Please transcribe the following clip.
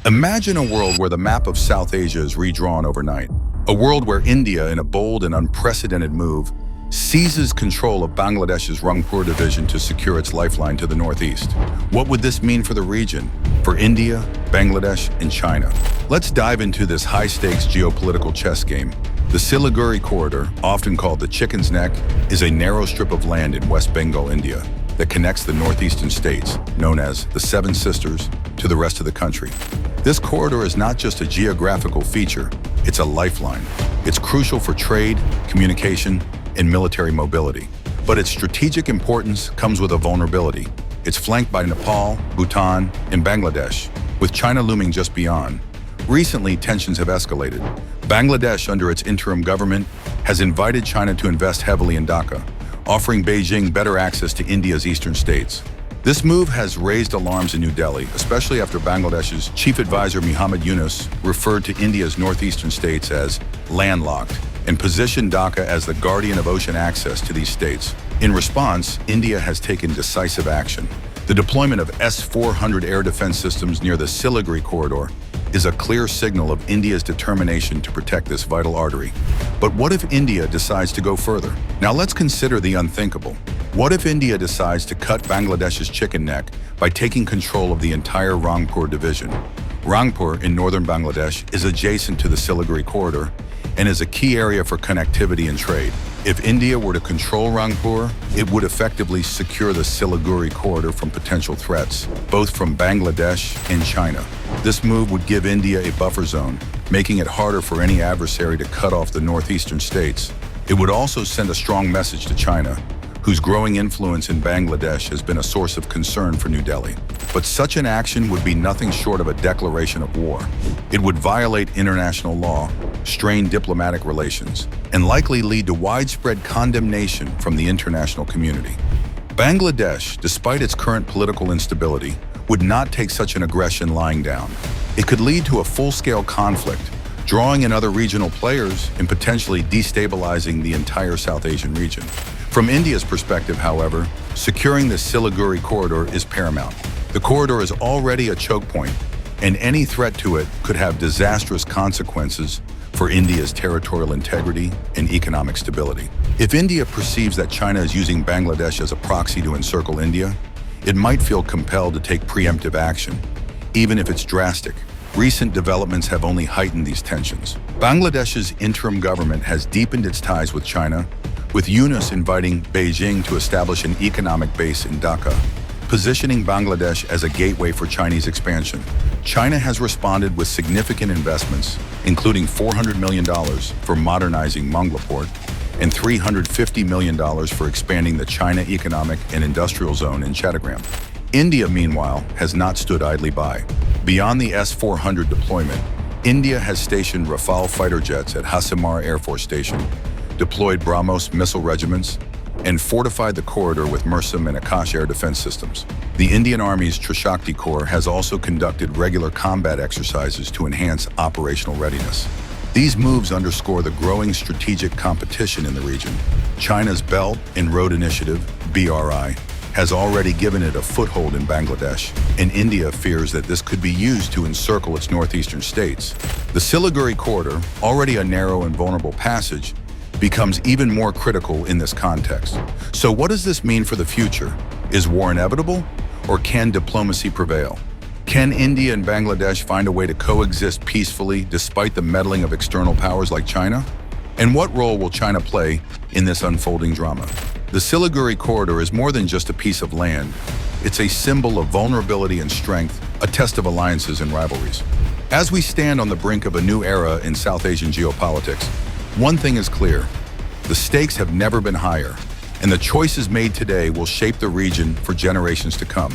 Imagine a world where the map of South Asia is redrawn overnight. A world where India, in a bold and unprecedented move, seizes control of Bangladesh's Rangpur division to secure its lifeline to the northeast. What would this mean for the region, for India, Bangladesh, and China? Let's dive into this high-stakes geopolitical chess game. The Siliguri Corridor, often called the Chicken's Neck, is a narrow strip of land in West Bengal, India, that connects the northeastern states, known as the Seven Sisters, to the rest of the country. This corridor is not just a geographical feature, it's a lifeline. It's crucial for trade, communication, and military mobility. But its strategic importance comes with a vulnerability. It's flanked by Nepal, Bhutan, and Bangladesh, with China looming just beyond. Recently, tensions have escalated. Bangladesh, under its interim government, has invited China to invest heavily in Dhaka, offering Beijing better access to India's eastern states. This move has raised alarms in New Delhi, especially after Bangladesh's chief advisor Muhammad Yunus referred to India's northeastern states as landlocked and positioned Dhaka as the guardian of ocean access to these states. In response, India has taken decisive action. The deployment of S-400 air defense systems near the Siliguri Corridor is a clear signal of India's determination to protect this vital artery. But what if India decides to go further? Now let's consider the unthinkable. What if India decides to cut Bangladesh's chicken neck by taking control of the entire Rangpur division? Rangpur in northern Bangladesh is adjacent to the Siliguri Corridor and is a key area for connectivity and trade. If India were to control Rangpur, it would effectively secure the Siliguri Corridor from potential threats, both from Bangladesh and China. This move would give India a buffer zone, making it harder for any adversary to cut off the northeastern states. It would also send a strong message to China, whose growing influence in Bangladesh has been a source of concern for New Delhi. But such an action would be nothing short of a declaration of war. It would violate international law, strain diplomatic relations, and likely lead to widespread condemnation from the international community. Bangladesh, despite its current political instability, would not take such an aggression lying down. It could lead to a full-scale conflict, drawing in other regional players and potentially destabilizing the entire South Asian region. From India's perspective, however, securing the Siliguri Corridor is paramount. The corridor is already a choke point, and any threat to it could have disastrous consequences for India's territorial integrity and economic stability. If India perceives that China is using Bangladesh as a proxy to encircle India, it might feel compelled to take preemptive action, even if it's drastic. Recent developments have only heightened these tensions. Bangladesh's interim government has deepened its ties with China, with Yunus inviting Beijing to establish an economic base in Dhaka, positioning Bangladesh as a gateway for Chinese expansion. China has responded with significant investments, including $400 million for modernizing Mongla Port and $350 million for expanding the China Economic and Industrial Zone in Chattogram. India, meanwhile, has not stood idly by. Beyond the S-400 deployment, India has stationed Rafale fighter jets at Hasimar Air Force Station, deployed BrahMos missile regiments, and fortified the corridor with Mersum and Akash air defense systems. The Indian Army's Trishakti Corps has also conducted regular combat exercises to enhance operational readiness. These moves underscore the growing strategic competition in the region. China's Belt and Road Initiative, BRI, has already given it a foothold in Bangladesh, and India fears that this could be used to encircle its northeastern states. The Siliguri Corridor, already a narrow and vulnerable passage, becomes even more critical in this context. So what does this mean for the future? Is war inevitable, or can diplomacy prevail? Can India and Bangladesh find a way to coexist peacefully despite the meddling of external powers like China? And what role will China play in this unfolding drama? The Siliguri Corridor is more than just a piece of land. It's a symbol of vulnerability and strength, a test of alliances and rivalries. As we stand on the brink of a new era in South Asian geopolitics, one thing is clear: the stakes have never been higher, and the choices made today will shape the region for generations to come.